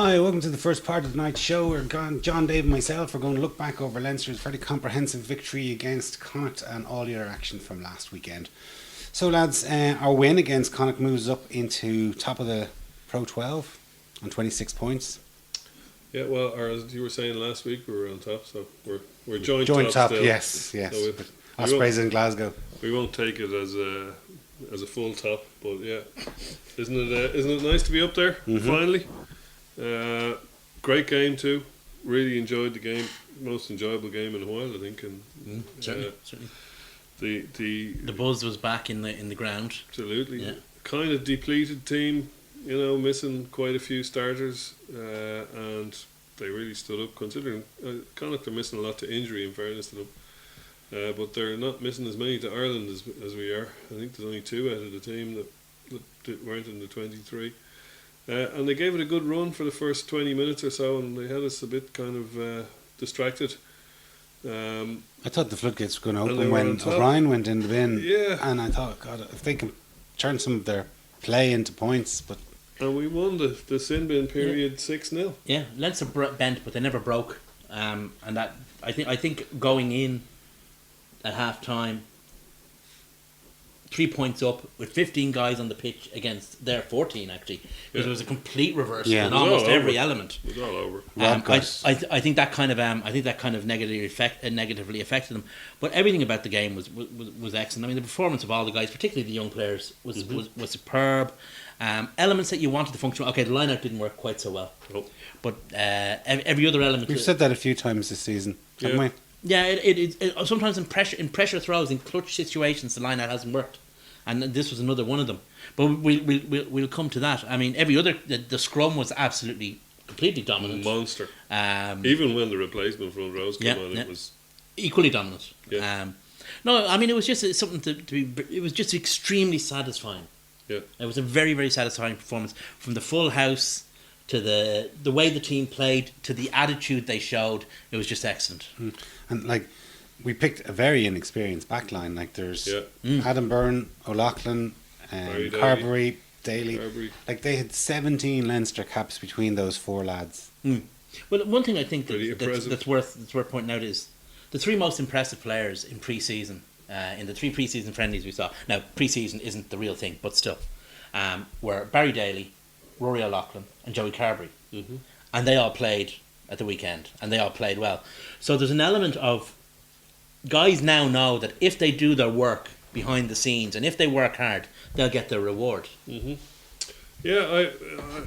Hi, welcome to the first part of tonight's show. John, Dave and myself are going to look back over Leinster's very comprehensive victory against Connacht and all the other action from last weekend. So lads, our win against Connacht moves up into top of the Pro 12 on 26 points. Yeah, well, or as you were saying last week, we were on top, so we're joint top still. yes. So Ospreys in Glasgow. We won't take it as a full top, but yeah, isn't it nice to be up there finally? Great game too. Really enjoyed the game. Most enjoyable game in a while, I think. And certainly. The buzz was back in the ground. Absolutely. Yeah. Kind of depleted team, missing quite a few starters, and they really stood up. Considering Connacht are missing a lot to injury, in fairness to them, but they're not missing as many to Ireland as we are. I think there's only 2 out of the team that weren't in the 23. And they gave it a good run for the first 20 minutes or so, and they had us a bit kind of distracted. I thought the floodgates were going to And they open were when on top. O'Brien went in the bin. Yeah. And I thought, God, if they can turn some of their play into points, but And we won the sin bin period 6-0. Yeah, Leinster bent, but they never broke. And that I think going in at half time, 3 points up with 15 guys on the pitch against their 14 actually. Because it was a complete reversal in It was almost all every over. element. It was all over. I think that kind of negatively affected them. But everything about the game was excellent. I mean, the performance of all the guys, particularly the young players, was superb. Elements that you wanted to function. Okay, the line-out didn't work quite so well. Nope. But every other element. we've said that a few times this season, haven't we? Yeah, it sometimes in pressure throws, in clutch situations, the line-out hasn't worked, and this was another one of them. But we'll come to that. I mean, the scrum was completely dominant, Monster. Um, Even when the replacement front rows came on, it was equally dominant. Yeah. No, I mean it was just something to be. It was just extremely satisfying. yeah. It was a very, very satisfying performance from the full house to the way the team played to the attitude they showed. It was just excellent. And we picked a very inexperienced backline. There's Yeah. Adam Byrne, O'Loughlin, Barry Daly. Carberry, Daly. Carberry. They had 17 Leinster caps between those 4 lads. Well, one thing I think Pretty impressive. that's worth pointing out is the 3 most impressive players in pre-season, in the 3 pre-season friendlies we saw. Now, pre-season isn't the real thing, but still, were Barry Daly, Rory O'Loughlin, and Joey Carberry, and they all played at the weekend, and they all played well. So there's an element of guys now know that if they do their work behind the scenes and if they work hard, they'll get their reward. Yeah,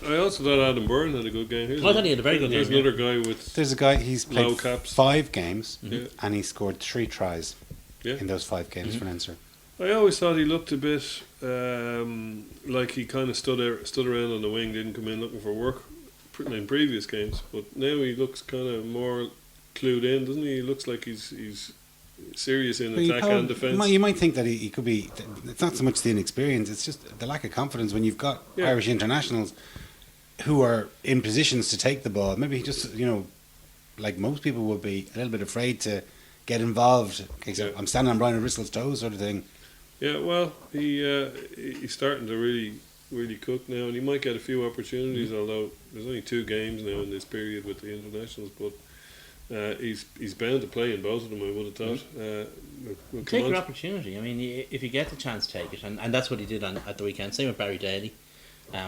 I also thought Adam Byrne had a good game. I thought he had a very good There's game, another guy with There's a guy, he's Low played caps. 5 games, Yeah. and he scored 3 tries Yeah. in those 5 games for Leinster. I always thought he looked a bit like he kind of stood around on the wing, didn't come in looking for work in previous games. But now he looks kind of more clued in, doesn't he? He looks like he's serious in But attack and defence. You might think that he could be. It's not so much the inexperience; it's just the lack of confidence when you've got Yeah. Irish internationals who are in positions to take the ball. Maybe he just, like most people would be, a little bit afraid to get involved. Okay, so Yeah. I'm standing on Brian O'Bristol's toes, sort of thing. Yeah, well, he's starting to really cook now, and he might get a few opportunities. Although there's only 2 games now in this period with the internationals, but he's bound to play in both of them. I would have thought. We'll come Take on your to- opportunity. I mean, if you get the chance, take it, and that's what he did at the weekend. Same with Barry Daly,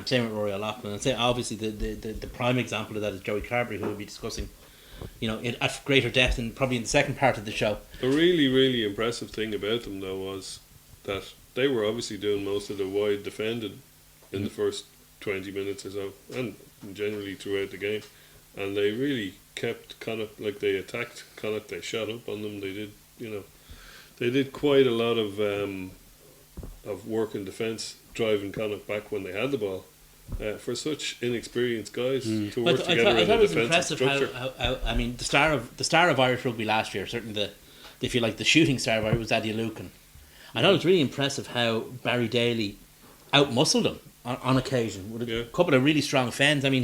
same with Rory O'Loughlin, and obviously the prime example of that is Joey Carberry, who we'll be discussing, at greater depth and probably in the second part of the show. The really, really impressive thing about them, though, was that they were obviously doing most of the wide defending in the first 20 minutes or so, and generally throughout the game. And they really kept Connacht, they attacked Connacht, they shot up on them. They did quite a lot of work in defence, driving Connacht back when they had the ball. For such inexperienced guys to work I together in thought a it was defensive impressive structure. how I mean the star of Irish rugby last year, certainly if you like the shooting star of Irish, was Addy Lucan. I thought it was really impressive how Barry Daly outmuscled him on occasion with a couple of really strong fends. I mean,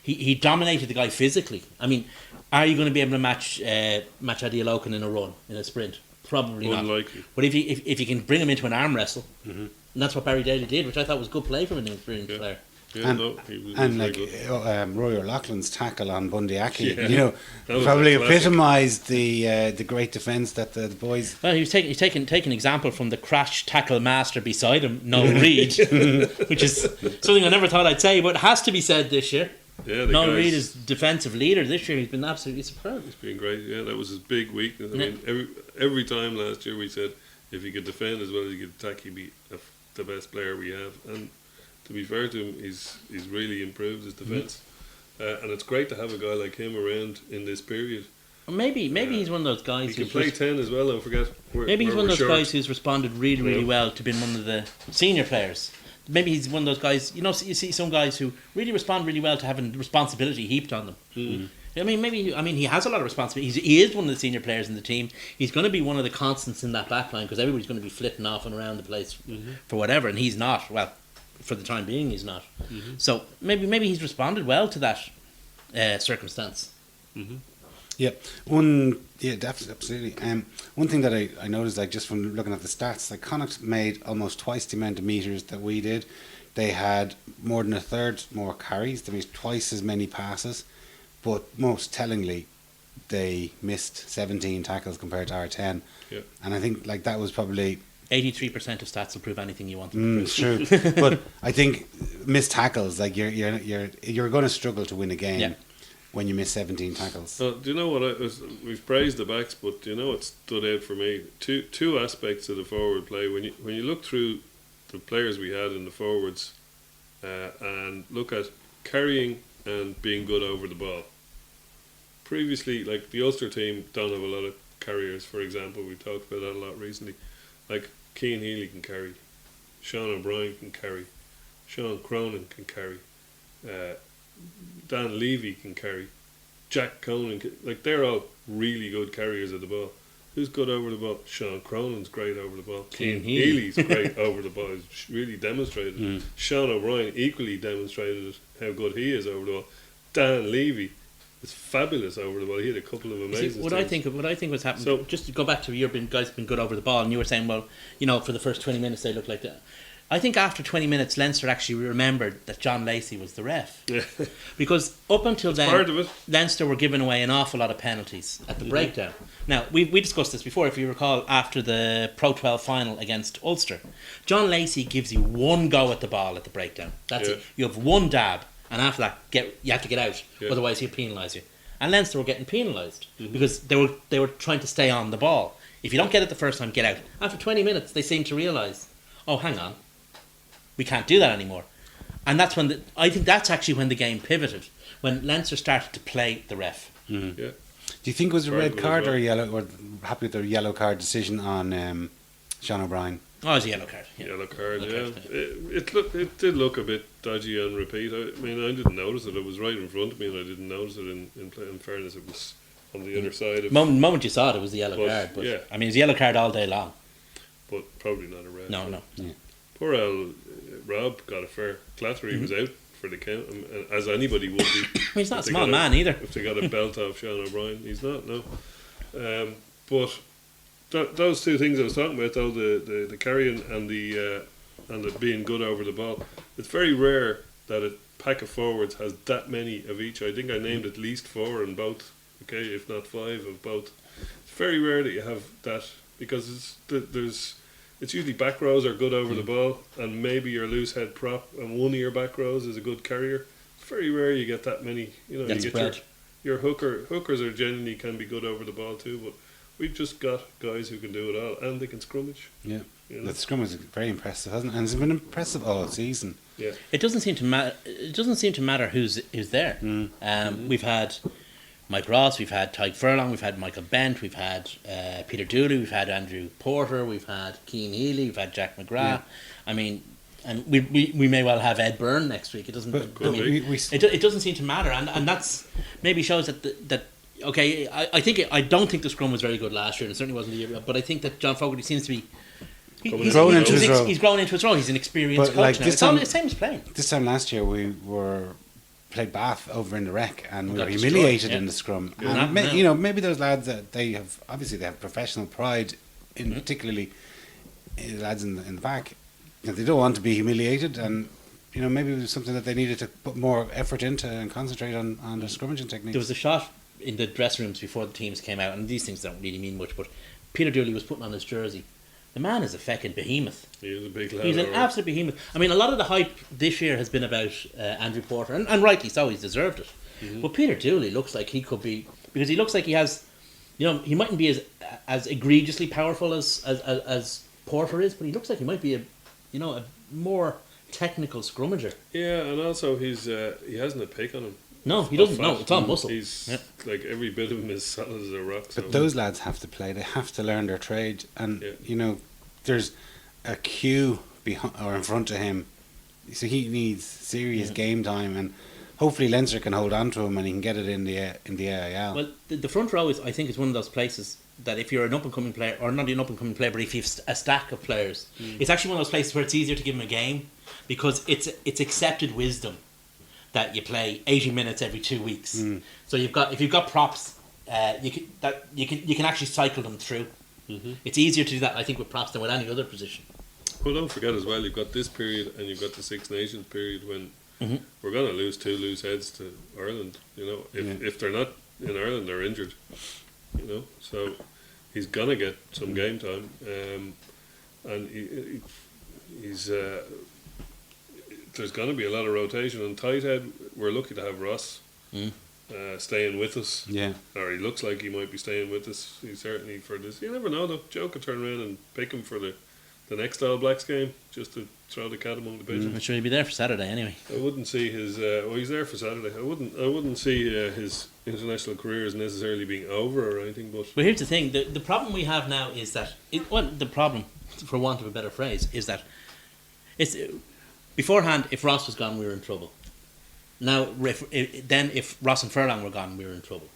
he dominated the guy physically. I mean, are you going to be able to match Addy Lucan in a run, in a sprint? Probably Unlikely. not. But if you can bring him into an arm wrestle, and that's what Barry Daly did, which I thought was good play from an inexperienced player. Yeah, And- no, he was And very like good. Rory O'Loughlin's tackle on Bundy Aki, Yeah. you know, That was probably a classic. epitomised the great defence that the boys. Well, he's taking example from the crash tackle master beside him, Noel Reid, which is something I never thought I'd say, but it has to be said this year. Yeah, the Noel guys, Reid is defensive leader this year. He's been absolutely superb. It's been great. Yeah, that was his big weakness. I Yeah. mean, every time last year we said if he could defend as well as he could attack, he'd be the best player we have. And to be fair to him, he's really improved his defence. And it's great to have a guy like him around in this period. Maybe he's one of those guys He can who's play 10 as well. Don't forget. maybe he's one of those short. guys who's responded really Yeah. well to being one of the senior players. Maybe he's one of those guys. You know, you see some guys who really respond really well to having responsibility heaped on them. Mm. I mean, he has a lot of responsibility. He is one of the senior players in the team. He's going to be one of the constants in that back line because everybody's going to be flitting off and around the place for whatever, and he's not. Well, for the time being, he's not. So maybe he's responded well to that circumstance. Yeah, definitely, absolutely. One thing that I noticed, like just from looking at the stats, like Connacht made almost twice the amount of meters that we did. They had more than a third more carries. They made twice as many passes, but most tellingly, they missed 17 tackles compared to our 10. Yeah. And I think like that was probably 83% of stats will prove anything you want them to it's prove. true. But I think missed tackles, like you're going to struggle to win a game Yeah. when you miss 17 tackles. So, do you know what? We've praised the backs, but do you know what stood out for me? Two aspects of the forward play. When you look through the players we had in the forwards, and look at carrying and being good over the ball. Previously, like the Ulster team don't have a lot of carriers. For example, we talked about that a lot recently. Like Cian Healy can carry, Sean O'Brien can carry, Sean Cronin can carry. Dan Levy can carry, Jack Conan like they're all really good carriers of the ball. Who's good over the ball? Sean Cronin's great over the ball. Cian Cian Healy. Healy's great over the ball. He's really demonstrated it. Sean O'Brien equally demonstrated it, how good he is over the ball. Dan Levy is fabulous over the ball. He had a couple of amazing See, what I think was happening. So- Just to go back to guys have been good over the ball, and you were saying, well, you know, for the first 20 minutes they looked like that. I think after 20 minutes, Leinster actually remembered that John Lacey was the ref, Yeah. because up until then, part of it. Leinster were giving away an awful lot of penalties at the breakdown. Now we discussed this before, if you recall, after the Pro 12 final against Ulster. John Lacey gives you one go at the ball at the breakdown. That's Yeah. it. You have one dab, and after that, you have to get out. Yeah. Otherwise, he'll penalise you. And Leinster were getting penalised because they were trying to stay on the ball. If you don't get it the first time, get out. After 20 minutes, they seem to realise, oh, hang on, we can't do that anymore. And that's when I think that's actually when the game pivoted, when Leinster started to play the ref. Yeah. Do you think it was a Very red good card as well. or a yellow, or happy with the yellow card decision on Sean O'Brien? Oh, it was a yellow card. Yeah. Yellow card, Yellow yeah. card, It did look a bit dodgy on repeat. I mean, I didn't notice it. It was right in front of me, and I didn't notice it. In fairness, it was on the other side of. Moment you saw it, it was the yellow But, card. But yeah. I mean, it was a yellow card all day long. But probably not a red. No. Poor Rob got a fair clatter. He was out for the count, as anybody would be. I mean, he's not a if they small got man either. If they got a belt off Sean O'Brien, he's not. No, but those two things I was talking about, though, the carrying and the being good over the ball. It's very rare that a pack of forwards has that many of each. I think I named at least 4 in both. Okay, if not 5 of both. It's very rare that you have that because it's usually back rows are good over the ball, and maybe your loose head prop, and one of your back rows is a good carrier. It's very rare you get that many. You know, That's you get spread. your hookers are generally can be good over the ball too, but we've just got guys who can do it all, and they can scrummage. Yeah, You know? that scrum was very impressive, hasn't it? And it's been impressive all season. Yeah, It doesn't seem to matter. It doesn't seem to matter who's there. We've had Mike Ross, we've had Tyke Furlong, we've had Michael Bent, we've had Peter Dooley, we've had Andrew Porter, we've had Cian Healy, we've had Jack McGrath. I mean, and we may well have Ed Byrne next week. It doesn't. But I mean, it doesn't seem to matter, and that's maybe shows that. Okay, I don't think the scrum was very good last year, and it certainly wasn't the year. But I think that John Fogarty seems to be. He's grown into his role. He's grown into his role. He's an experienced But, coach like, now. this It's all time- the same as playing. This time last year we played Bath over in the Rec and we Got were destroyed, humiliated yeah. in the scrum. Yeah. And you know, maybe those lads that they have professional pride in particularly lads in the back. You know, they don't want to be humiliated, and maybe it was something that they needed to put more effort into and concentrate on the scrummaging techniques. There was a shot in the dressing rooms before the teams came out, and these things don't really mean much, but Peter Dooley was putting on his jersey. The man is a fucking behemoth. He is a big lad. He's an alright. absolute behemoth. I mean, a lot of the hype this year has been about Andrew Porter, and rightly so, he's deserved it. But Peter Dooley looks like he could be, because he looks like he has, he mightn't be as egregiously powerful as Porter is, but he looks like he might be a more technical scrummager. Yeah, and also he hasn't a pick on him. No, he doesn't. Not No, it's all muscle. He's Yeah. like every bit of him is solid as a rock. So. But those lads have to play. They have to learn their trade, and Yeah. there's a queue behind or in front of him, so he needs serious game time, and hopefully Leinster can hold on to him and he can get it in the AIL. Well, the front row I think, is one of those places that if you're an up and coming player, or not an up and coming player, but if you've a stack of players, it's actually one of those places where it's easier to give them a game because it's accepted wisdom that you play 80 minutes every 2 weeks. So if you've got props, you can actually cycle them through. It's easier to do that, I think, with props than with any other position. Well, don't forget as well, you've got this period and you've got the Six Nations period when we're going to lose two loose heads to Ireland. If they're not in Ireland, they're injured. So he's going to get some game time, and he's. There's going to be a lot of rotation. And Tighthead, we're lucky to have Ross staying with us. Yeah. Or he looks like he might be staying with us. He's certainly for this. You never know though. Joe could turn around and pick him for the next All Blacks game just to throw the cat among the pigeons. I'm sure he'll be there for Saturday anyway. I wouldn't see his. He's there for Saturday. I wouldn't see his international career as necessarily being over or anything. But here's the thing: the problem we have now is that the problem, for want of a better phrase, is that it's beforehand. If Ross was gone, we were in trouble. Now, if Ross and Furlong were gone, we were in trouble.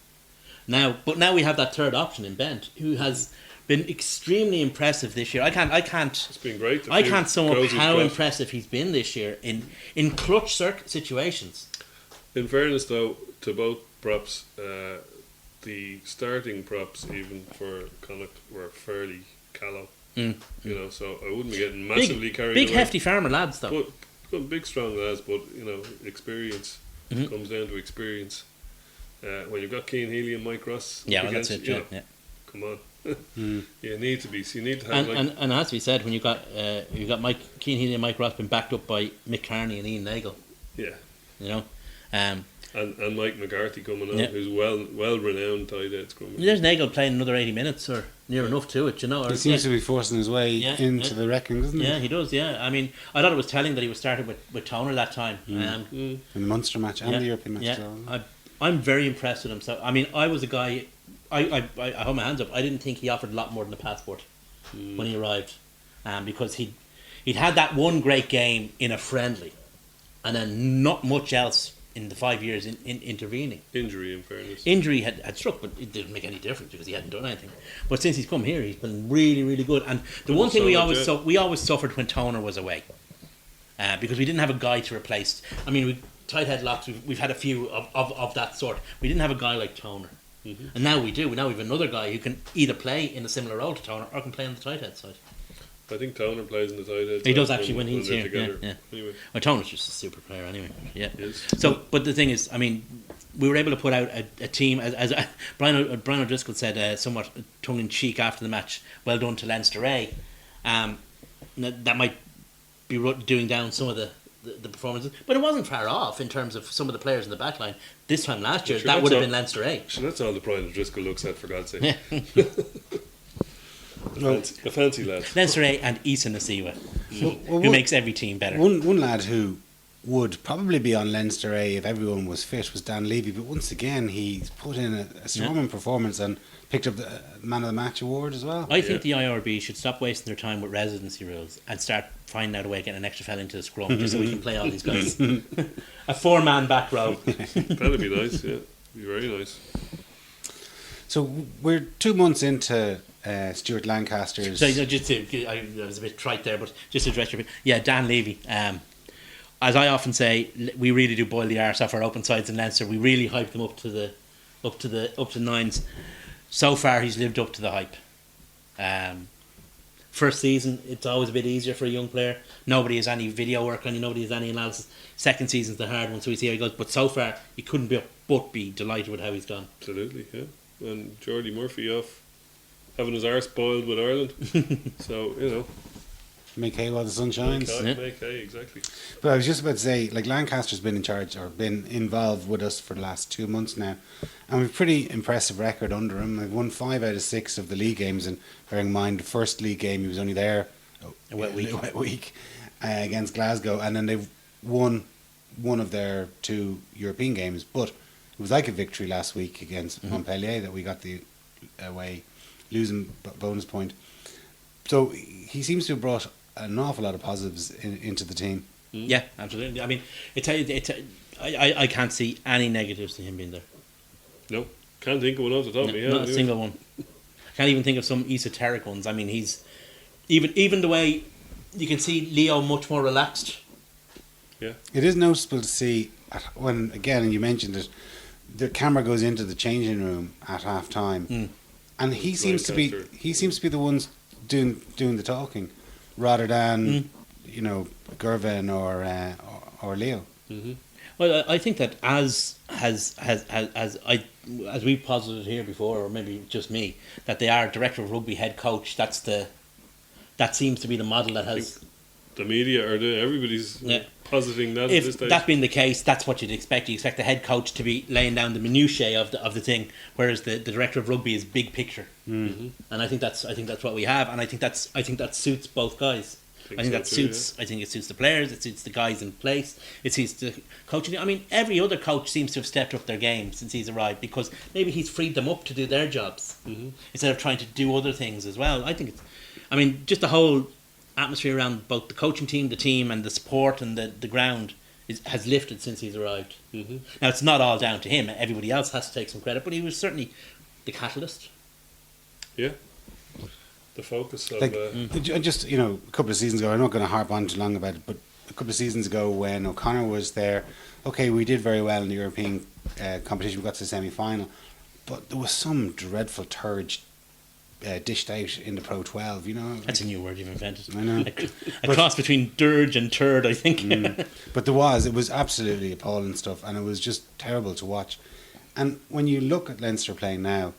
Now we have that third option in Bent, who has been extremely impressive this year. I can't. It's been great. I can't sum up how impressive he's been this year in clutch situations. In fairness, though, to both props, the starting props even for Connacht were fairly callow. So I wouldn't be getting massively carried away. Big hefty farmer lads, though. But big strong lads, but experience comes down to experience. When you've got Cian Healy and Mike Ross, That's it. Yeah. Come on. You need to have and as we said, when you got Cian Healy and Mike Ross been backed up by Mick Carney and Ian Nagel. Yeah. And Mike McCarthy coming on, who's well renowned tight head scrummer. There's Nagel playing another 80 minutes or near enough to it, He seems to be forcing his way into the reckoning, doesn't he? Yeah, he does. Yeah, I mean, I thought it was telling that he was started with Toner that time. In the Munster match and the European match. Yeah, I'm very impressed with him. So I mean, I was a guy. I hold my hands up. I didn't think he offered a lot more than a passport when he arrived, because he'd had that one great game in a friendly, and then not much else in the 5 years in intervening. Injury, in fairness. Injury had struck, but it didn't make any difference because he hadn't done anything. But since he's come here, he's been really, really good. And the one thing we always suffered when Toner was away, because we didn't have a guy to replace. I mean, tight head locks. We've had a few of that sort. We didn't have a guy like Toner. And now we do. Now we have another guy who can either play in a similar role to Toner or can play on the tight head side. I think Toner plays in the tight head. He does actually when he's they're here. together. Yeah. Anyway. Well, Toner's just a super player anyway. Yeah. Yes. So, but the thing is, I mean, we were able to put out a team, as Brian O'Driscoll said, somewhat tongue in cheek after the match. Well done to Leinster A. That might be doing down some of the performances, but it wasn't far off in terms of some of the players in the back line. This time last year, that would have been Leinster A. So that's all the Brian O'Driscoll looks at, for God's sake. Yeah. The fancy lads. Leinster A and Issa Nasiwa, who makes every team better. One lad who would probably be on Leinster A if everyone was fit was Dan Levy, but once again he's put in a storming performance and picked up the Man of the Match award as well. I think the IRB should stop wasting their time with residency rules and start finding out a way of getting an extra fella into the scrum just so we can play all these guys. A 4-man back row. That'd be nice, yeah. Be very nice. So we're 2 months into Stuart Lancaster's. So I was a bit trite there, but just to address your Dan Levy. As I often say, we really do boil the arse off our open sides in Leinster. We really hype them up to nines. So far, he's lived up to the hype. First season, it's always a bit easier for a young player. Nobody has any video work on you. Nobody has any analysis. Second season's the hard one, so we see how he goes. But so far, you couldn't but be delighted with how he's gone. Absolutely, yeah. And Jordy Murphy off having his arse boiled with Ireland. So, you know. Make hay while the sun shines. Make hay, exactly. But I was just about to say, like, Lancaster's been in charge or been involved with us for the last 2 months now, and we've a pretty impressive record under him. We've won 5 out of 6 of the league games, and bearing in mind the first league game he was only there A wet week. Against Glasgow, and then they've won one of their 2 European games. But it was like a victory last week against Montpellier that we got the away losing bonus point. So he seems to have brought an awful lot of positives into the team. Yeah, absolutely. I mean, I can't see any negatives to him being there. No, can't think of one off the top of my head. Not a single one. Can't even think of some esoteric ones. I mean, he's even the way you can see Leo much more relaxed. Yeah, it is noticeable to see when, again, and you mentioned it, the camera goes into the changing room at half time, and he seems to be the ones doing the talking, rather than Gervin or Leo. Mm-hmm. Well, I think that as we posited here before, or maybe just me, that they are director of rugby, head coach. That seems to be the model that has. The media everybody's positing that at this If stage. that being the case, that's what you'd expect. You expect the head coach to be laying down the minutiae of the thing, whereas the director of rugby is big picture. Mm-hmm. And I think that's what we have, and I think that suits both guys. I think it suits the players. It suits the guys in place. It suits the coaching. I mean, every other coach seems to have stepped up their game since he's arrived, because maybe he's freed them up to do their jobs instead of trying to do other things as well. I think just the whole atmosphere around both the coaching team, the team, and the support and the ground has lifted since he's arrived. Mm-hmm. Now, it's not all down to him. Everybody else has to take some credit, but he was certainly the catalyst. Yeah. The focus of just a couple of seasons ago, I'm not going to harp on too long about it, but a couple of seasons ago when O'Connor was there, okay, we did very well in the European competition. We got to the semi-final, but there was some dreadful turd dished out in the Pro 12. That's a new word you've invented. I know. A cross between dirge and turd, I think. But it was absolutely appalling stuff, and it was just terrible to watch. And when you look at Leinster playing now,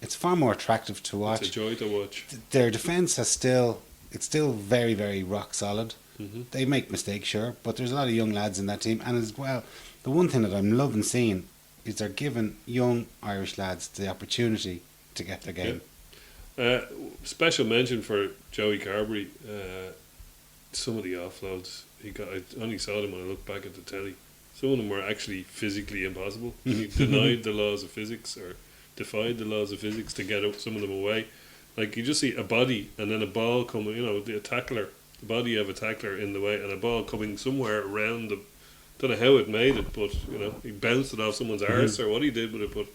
it's far more attractive to watch. It's a joy to watch. Their defence it's still very, very rock solid. Mm-hmm. They make mistakes, sure, but there's a lot of young lads in that team. And as well, the one thing that I'm loving seeing is they're giving young Irish lads the opportunity to get their game. Yeah. Special mention for Joey Carberry. Some of the offloads he got, I only saw them when I looked back at the telly. Some of them were actually physically impossible. He denied the laws of physics, or defied the laws of physics to get some of them away. Like, you just see a body and then a ball coming, the body of a tackler in the way, and a ball coming somewhere around them. Don't know how it made it, but he bounced it off someone's arse or what he did with it, but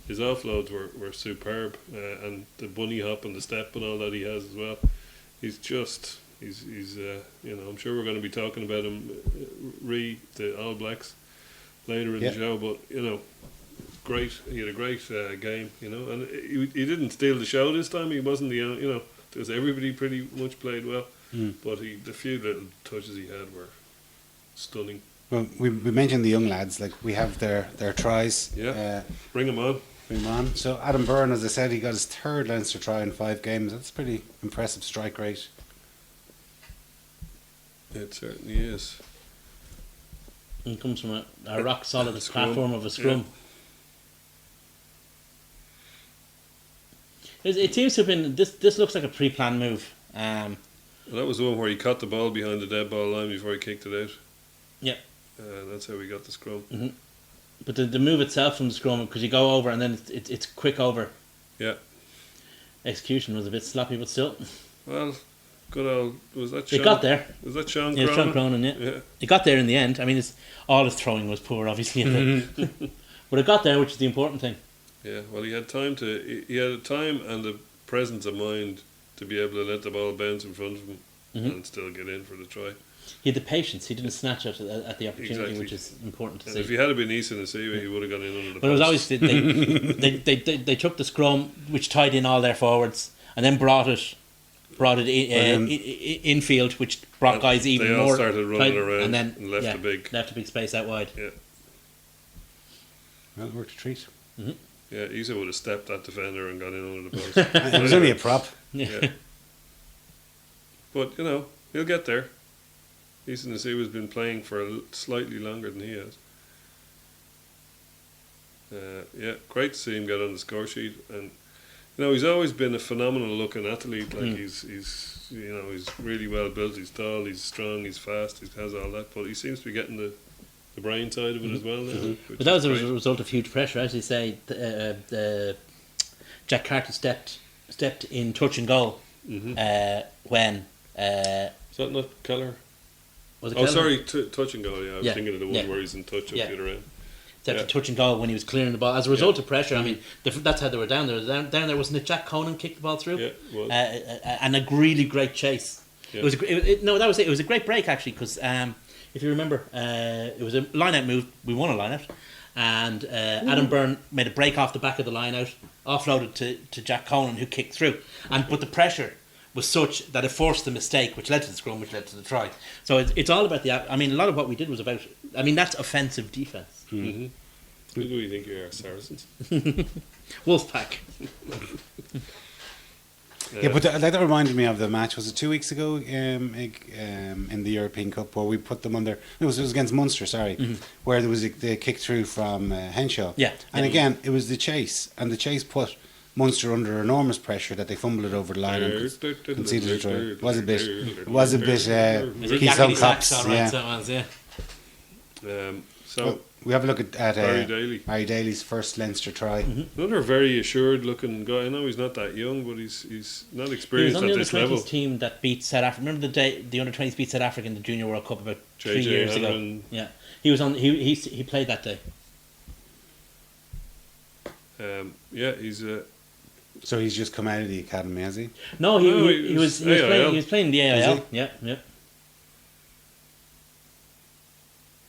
his offloads were superb, and the bunny hop and the step and all that he has as well. He's I'm sure we're going to be talking about him, the All Blacks, later in the show, but great. He had a great game, and he didn't steal the show this time. He wasn't because everybody pretty much played well, but the few little touches he had were stunning. Well, we mentioned the young lads, like we have their tries. Yeah, bring them on. So Adam Byrne, as I said, he got his 3rd Leinster try in 5 games. That's a pretty impressive strike rate. It certainly is. It comes from a rock solid platform of a scrum. Yeah. It seems to have been this looks like a pre-planned move. Well, that was the one where he caught the ball behind the dead ball line before he kicked it out. Yeah. That's how we got the scrum. Mm-hmm. But the move itself from the scrum, because you go over and then it's quick over. Yeah. Execution was a bit sloppy, but still. Well, good old, was that Sean? It got there. Was that Sean Cronin? Yeah, Sean Cronin, yeah. It got there in the end. I mean, all his throwing was poor, obviously. But it got there, which is the important thing. Yeah, well, he had time and the presence of mind to be able to let the ball bounce in front of him and still get in for the try. He had the patience. He didn't snatch at the opportunity, exactly. Which is important to see. If he had been Easton and Siwa, he would have gone in under the But it was always they took the scrum, which tied in all their forwards, and then brought it brought it infield, which brought guys even they all more. started running around and then left a big space out wide. Yeah. Well, it worked a treat. Yeah, Isa would have stepped that defender and got in under the post. It was only a prop. Yeah. But, he'll get there. Isa Nasiwa's been playing for slightly longer than he has. Yeah, great to see him get on the score sheet. And, he's always been a phenomenal looking athlete. Like, he's really well built. He's tall, he's strong, he's fast, he has all that. But he seems to be getting the brain side of it as well now. But that was a result of huge pressure. As you say, Jack Carter stepped in touch and goal when. Is that not Keller? Was it Oh, Keller? sorry, touch and goal. Yeah, I was Yeah. thinking of the one where he's in touch up the other end. Stepped in touch and goal when he was clearing the ball. As a result of pressure, I mean, that's how they were down there. Down there, wasn't it? Jack Conan kicked the ball through. Yeah, it was. And a really great chase. Yeah. It was that was it. It was a great break actually because if you remember, it was a line-out move. We won a line-out, and Adam Byrne made a break off the back of the line-out, offloaded to Jack Conan, who kicked through. But the pressure was such that it forced the mistake, which led to the scrum, which led to the try. So it's all about a lot of what we did was about. That's offensive defence. Mm-hmm. Who do we think you are, Saracens? Wolfpack. Yeah, but that reminded me of the match. Was it 2 weeks ago in the European Cup where we put them under? It was against Munster, sorry, where there was the kick through from Henshaw. Yeah, and again it was the chase, and the chase put Munster under enormous pressure that they fumbled it over the line and conceded a try. It was a bit Keith Yakety Cops, Sax, all right, so it was, yeah. So we have a look at Barry Daly. Barry Daly's first Leinster try. Another very assured looking guy. I know he's not that young, but he's not He was experienced on at the this under-20s level. team that beat South Africa. Remember the day the under-20s beat South Africa in the Junior World Cup about 3 JJ years ago? Hanrahan. Yeah, he was on. He played that day. Yeah, he's So he's just come out of the academy, has he? No, he he was was AIL. playing the Was AIL. Yeah,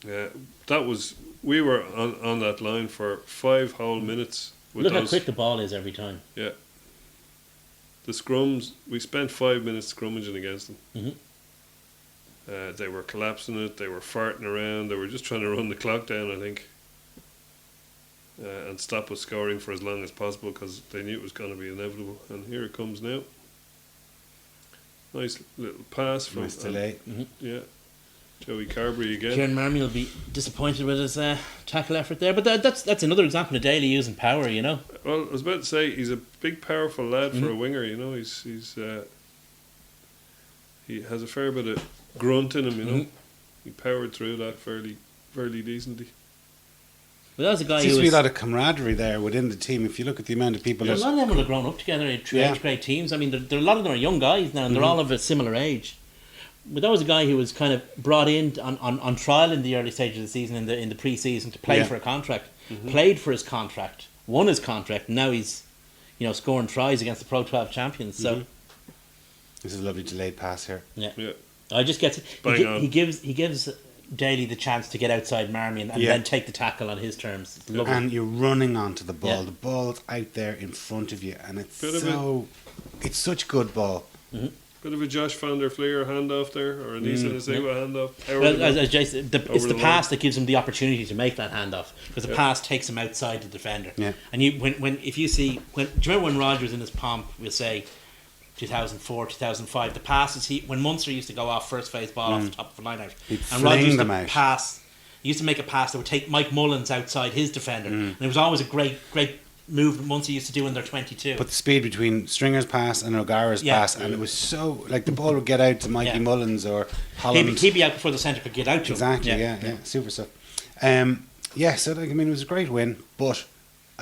yeah. that was. We were on that line for 5 whole minutes. With Look how those, quick the ball is every time. Yeah. The scrums, we spent 5 minutes scrummaging against them. They were collapsing it, they were farting around, they were just trying to run the clock down, I think, and stop us scoring for as long as possible because they knew it was going to be inevitable. And here it comes now. Nice little pass from Nice delay. yeah, Joey Carberry again. Kieran Marmy will be disappointed with his tackle effort there, but that's another example of Daly using power. Well, I was about to say he's a big, powerful lad for a winger. He has a fair bit of grunt in him. He powered through that fairly decently. But that was a guy There seems who to be was. a lot of camaraderie there within the team. If you look at the amount of people A that lot of them would have grown up together in age grade teams. I mean, there are a lot of them are young guys now, and they're all of a similar age. But that was a guy who was kind of brought in on trial in the early stages of the season, in the pre-season, to play for a contract. Played for his contract, won his contract, and now he's, scoring tries against the Pro 12 champions. So this is a lovely delayed pass here. Yeah. I just get Bang on. he gives Daly the chance to get outside Marmy and then take the tackle on his terms. It's lovely. And you're running onto the ball. Yeah. The ball's out there in front of you, and it's Bit of it's such good ball. Bit of a Josh van der Fleer handoff there, or an Isa Nasiwa handoff. Well, as Jay said, it's Over the the pass that gives him the opportunity to make that handoff, because the pass takes him outside the defender. Yeah. And do you remember when Rogers in his pomp, we'll say 2004, 2005, the passes when Munster used to go off first phase ball off the top of the line out, He'd and fling Rogers used them to out. pass. He used to make a pass that would take Mike Mullins outside his defender, and it was always a great move that Munster used to do in their 22. But the speed between Stringer's pass and O'Gara's pass, and it was so like the ball would get out to Mikey Mullins or Holland. He'd be out before the centre could get out to him. Exactly, yeah, super stuff. So it was a great win, but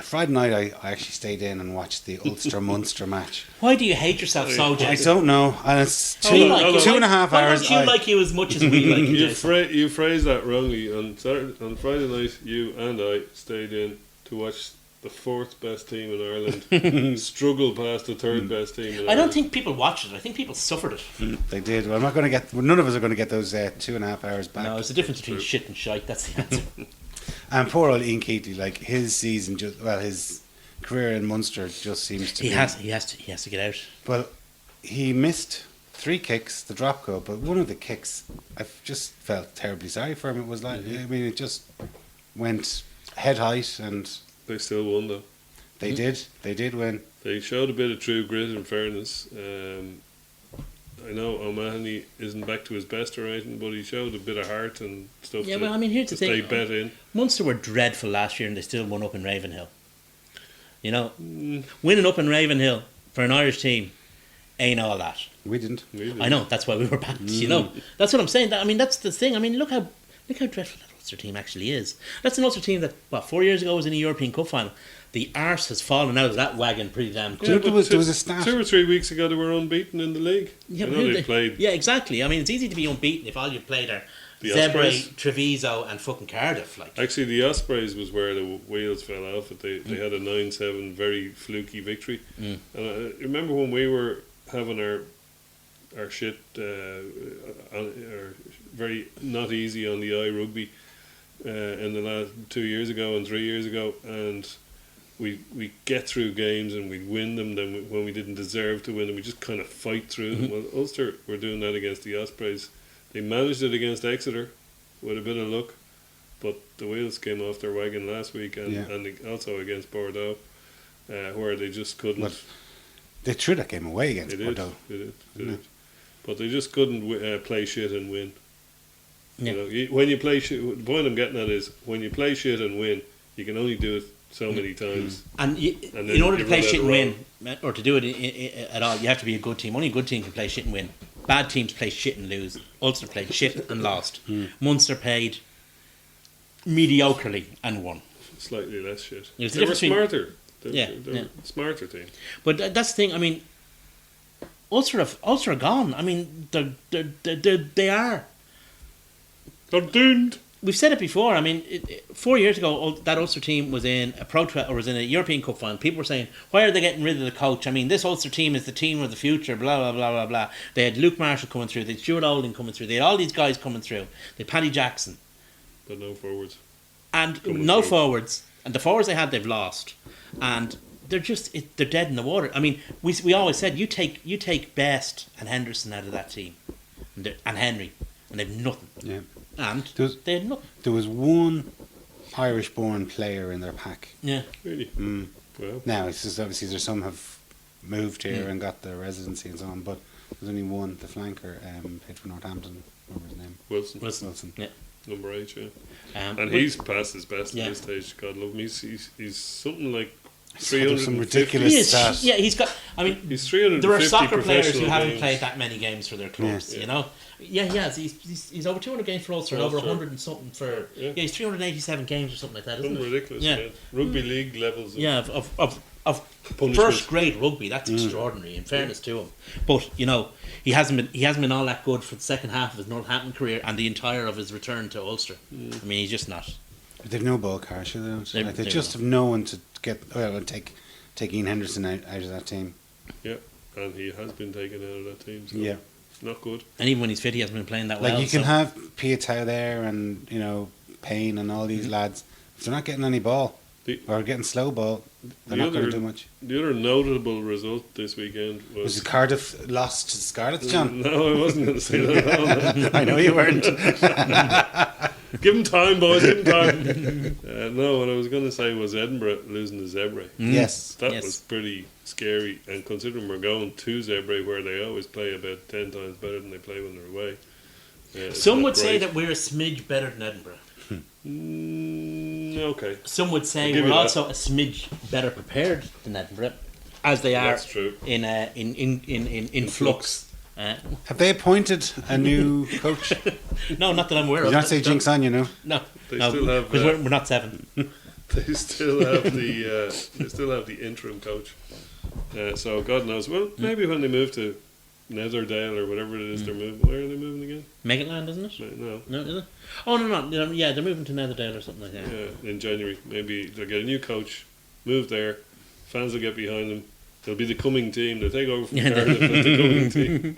Friday night I actually stayed in and watched the Ulster Munster match. Why do you hate yourself so, I Jason? don't know, and it's We like you. 2.5 Why hours. don't you like you as much as we like you, Jason? You phrased that wrongly. On Friday night, you and I stayed in to watch the 4th best team in Ireland struggle past the 3rd best team in Ireland. I don't think people watched it. I think people suffered it. They did. Well, I'm not going to get. None of us are going to get those 2.5 hours back. No, there's a difference between shit and shite. That's the answer. And poor old Ian Keatley, like his season, his career in Munster just seems to. He has to get out. Well, he missed 3 kicks, the drop goal, but one of the kicks, I just felt terribly sorry for him. It was like, I mean, it just went head height, and They still won though. they did win. They showed a bit of true grit and fairness. I know O'Mahony isn't back to his best or anything, but he showed a bit of heart and stuff. Yeah, well, I mean, here's the they thing. bet in. Munster were dreadful last year and they still won up in Ravenhill. You know, winning up in Ravenhill for an Irish team ain't all that. We didn't. I know, that's why we were backed, you know. That's what I'm saying. I mean, that's the thing. I mean, look how dreadful that Ulster team actually is. That's an Ulster team that, 4 years ago was in a European Cup final. The arse has fallen out of that wagon pretty damn quick. Yeah, but there was a stat. 2 or 3 weeks ago they were unbeaten in the league. Yeah, I but know who they played. Yeah, exactly. I mean, it's easy to be unbeaten if all you've played are The Zebre, Ospreys. Treviso and fucking Cardiff. Like, Actually, the Ospreys was where the wheels fell off. They had a 9-7 very fluky victory. And I remember when we were having our shit our very not easy on the eye rugby in the last 2 years ago and 3 years ago, and we get through games and we win them then when we didn't deserve to win them. We just kind of fight through them. Well, Ulster were doing that against the Ospreys. They managed it against Exeter with a bit of luck, but the wheels came off their wagon last week, and also against Bordeaux, where they just couldn't. But they threw that game away against They did, Bordeaux. they did. But they just couldn't play shit and win. Yeah. You know, when you play shit, the point I'm getting at is when you play shit and win, you can only do it so many times. and And then in order to you play run out shit of and win, or to do it at all, you have to be a good team. Only a good team can play shit and win. Bad teams play shit and lose. Ulster played shit and lost. Munster played mediocrely and won. Slightly less shit. There's a They were difference between- smarter. Yeah, They're yeah. a smarter team. But that's the thing. I mean, Ulster are gone. I mean, they are. They're doomed. We've said it before. I mean, 4 years ago, that Ulster team was in a European Cup final. People were saying, "Why are they getting rid of the coach?" I mean, this Ulster team is the team of the future. Blah blah blah blah blah. They had Luke Marshall coming through. They had Stuart Olding coming through. They had all these guys coming through. They had Paddy Jackson But no forwards. and Coming no through. forwards. And the forwards they had, they've lost. And they're they're dead in the water. I mean, we always said you take Best and Henderson out of that team, and Henry, and they've nothing. Yeah. And There's- they had nothing. There was one Irish-born player in their pack. Yeah. Really? Mm. Well, Now, it's just obviously there's some have moved here and got their residency and so on, but there's only one, the flanker, played for Northampton. What was his name? Wilson. Wilson. Yeah. Number 8, yeah. And And he's past his best Yeah. at this stage. God love him. He's something like So there's some 350. ridiculous He is, stat. yeah, he's got. I mean, He's 350 there are soccer players who professional haven't games. played that many games for their clubs. Yeah. You know. Yeah, he has. He's over 200 games for Ulster and over Ulster. 100 and something for. Yeah. Yeah, he's 387 games or something like that, isn't Something it? ridiculous. Yeah. Yeah. Rugby league levels. Yeah, of Punishment. first grade rugby. That's extraordinary. In fairness to him, but you know he hasn't been all that good for the second half of his Northampton career and the entire of his return to Ulster. I mean, he's just not. They've no ball carriage, they don't. They- Like, they they just don't. have no one to get, well, and take Ian Henderson out of that team. Yeah. And he has been taken out of that team. So Yeah. not good. And even when he's fit, he hasn't been playing that Like, well. you can so- have Piatow there and, Payne and all these lads. If they're not getting any ball, The- or getting slow ball, they're The not going to other- do much. The other notable result this weekend Was was. it Cardiff lost to the Scarlets, John? No, I wasn't going to say that. No. I know you weren't. Give him time, boys. Give him time. No, what I was going to say was Edinburgh losing to Zebre. Yes. That Yes. was pretty scary, and considering we're going to Zebre, where they always play about 10 times better than they play when they're away. It's Some not would say great. that we're a smidge better than Edinburgh. Okay, Some would say I'll give we're you that. also a smidge better prepared than Edinburgh, as they are that's true. in flux. Have they appointed a new coach? No, not that I'm aware Did of. you not say Don't- jinx on you, no? No, They no, still have, because we're not 7. They still have the interim coach. So God knows. Well, maybe when they move to Netherdale or whatever it is they're moving. Where are they moving again? Megaland, isn't it? No. No, is it? Oh no. Yeah, they're moving to Netherdale or something like that. Yeah, in January. Maybe they'll get a new coach, move there, fans will get behind them. They'll be the coming team. They'll take over from Yeah, Cardiff as the coming team.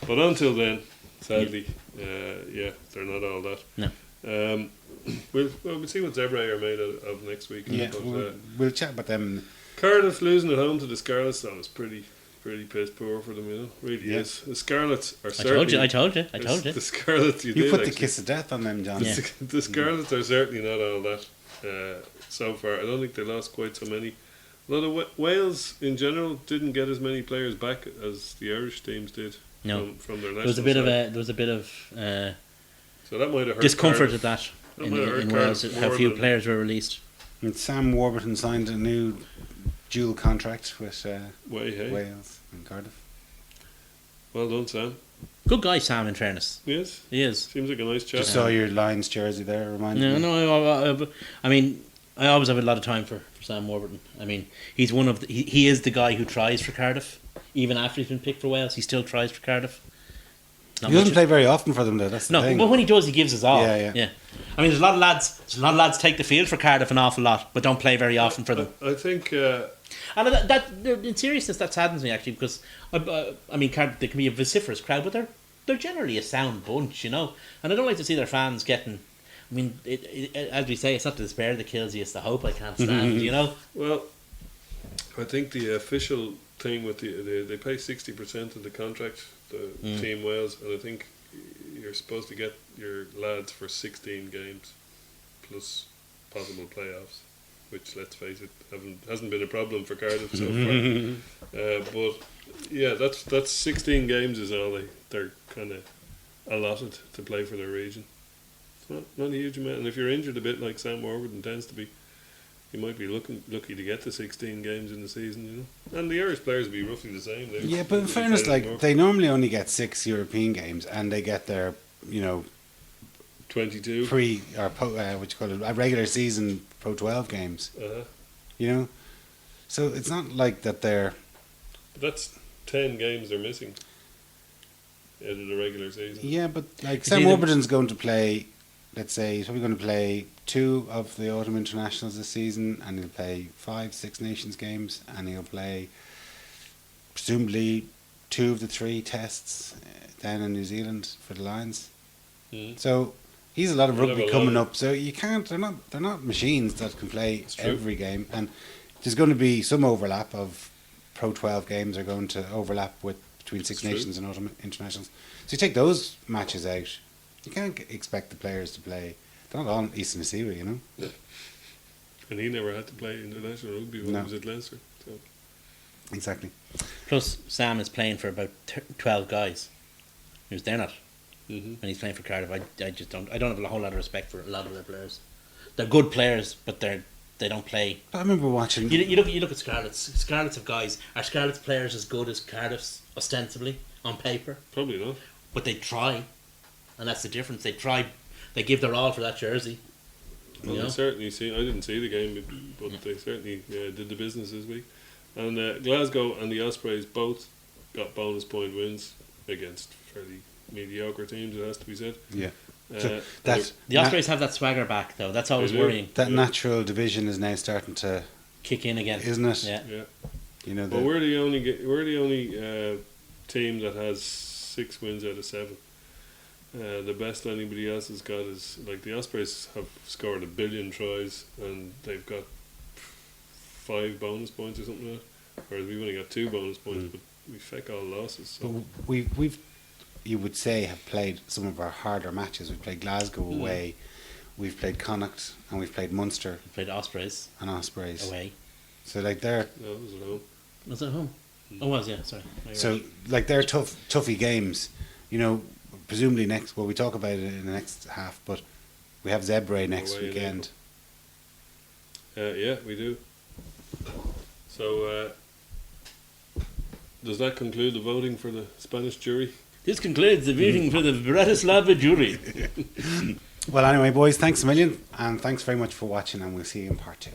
But until then, sadly, they're not all that. No. We'll see what Zebre are made of next week. Yeah, But, we'll chat about them. Cardiff losing at home to the Scarlets, that was pretty pretty piss poor for them, you know. Really Yeah. is. The Scarlets are I certainly. told you. The Scarlets, You did put the actually. kiss of death on them, John. Yeah. The Scarlets are certainly not all that so far. I don't think they lost quite so many. A lot of Wales in general didn't get as many players back as the Irish teams did. No. From their national There was a bit of side. So that might have hurt discomfort Cardiff. at that That might have hurt in Wales. Cardiff How more few than- players were released. And Sam Warburton signed a new dual contract with Way, hey. Wales and Cardiff. Well done, Sam. Good guy, Sam. In fairness, Yes, he is. seems like a nice chap. Just saw your Lions jersey there. Reminded No, me. no. I mean, I always have a lot of time for Sam Warburton. I mean, he's one of he is the guy who tries for Cardiff. Even after he's been picked for Wales, he still tries for Cardiff. Not He doesn't much- play very often for them, though. That's the No, thing. but when he does, he gives his all. Yeah. I mean, there's a lot of lads take the field for Cardiff an awful lot, but don't play very often for them. I think And in seriousness, that saddens me actually, because I mean, Cardiff, they can be a vociferous crowd, but they're generally a sound bunch, you know. And I don't like to see their fans getting. I mean, as we say, it's not the despair that kills you; it's the hope I can't stand. You know. well, I think the official thing with they pay 60% of the contract, the Team Wales, and I think you're supposed to get your lads for 16 games plus possible playoffs, which, let's face it, hasn't been a problem for Cardiff so far. But yeah, that's 16 games is all they're kind of allotted to play for their region. It's not a huge amount, and if you're injured a bit like Sam Warburton tends to be, you might be lucky to get to 16 games in the season, you know. And the Irish players will be roughly the same. Yeah, but in fairness, like they normally only get 6 European games, and they get their 22. pre or what you call it, regular season Pro 12 games. Uh-huh. You know, so it's not like that they're. But that's 10 games they're missing out of the regular season. Yeah, but like It's Sam either- Warburton's going to play. Let's say he's probably going to play 2 of the autumn internationals this season, and he'll play 5 Six Nations games, and he'll play presumably 2 of the 3 tests down in New Zealand for the Lions. Mhm. So he's a lot of He'll rugby have a coming lot of- up. So you can't. They're not machines that can play It's true. every game, and there's going to be some overlap of Pro 12 games are going to overlap with between Six It's true. Nations and autumn internationals. So you take those matches out. You can't expect the players to play. They're not on Eastern Seaway, you know. And he never had to play international rugby when No. he was at Leinster. So. Exactly. Plus, Sam is playing for about 12 guys. Who's they're not, Mm-hmm. and he's playing for Cardiff. I just don't. I don't have a whole lot of respect for a lot of their players. They're good players, but they don't play. I remember watching. You look at Scarlets. Scarlets of guys. Are Scarlets players as good as Cardiff's ostensibly on paper? Probably not. But they try, and that's the difference. They try. They give their all for that jersey. Well, You know? they certainly I didn't see the game, but they certainly did the business this week. And Glasgow and the Ospreys both got bonus point wins against fairly mediocre teams, it has to be said. Yeah. Uh, So that The Ospreys have that swagger back though. That's always They do. worrying. that Yeah. natural division is now starting to, Kick in again, isn't it? Yeah. yeah. You know. Well, we're the only team that has 6 wins out of 7. The best anybody else has got is like the Ospreys have scored 1 billion tries and they've got 5 bonus points or something like that. Whereas we've only got 2 bonus points, but we feck all losses. But So we've you would say have played some of our harder matches. We've played Glasgow away, we've played Connacht, and we've played Munster We played Ospreys and Ospreys. away. So like they're no, it was at home. Was it at home? Oh, was yeah. Sorry. No, you're so right. like they're toughy games. You know, presumably next. Well, we talk about it in the next half, but we have Zebre next Away in weekend. Yeah, we do. So does that conclude the voting for the Spanish jury? This concludes the meeting for the Bratislava jury. Well, anyway, boys, thanks a million, and thanks very much for watching, and we'll see you in part 2.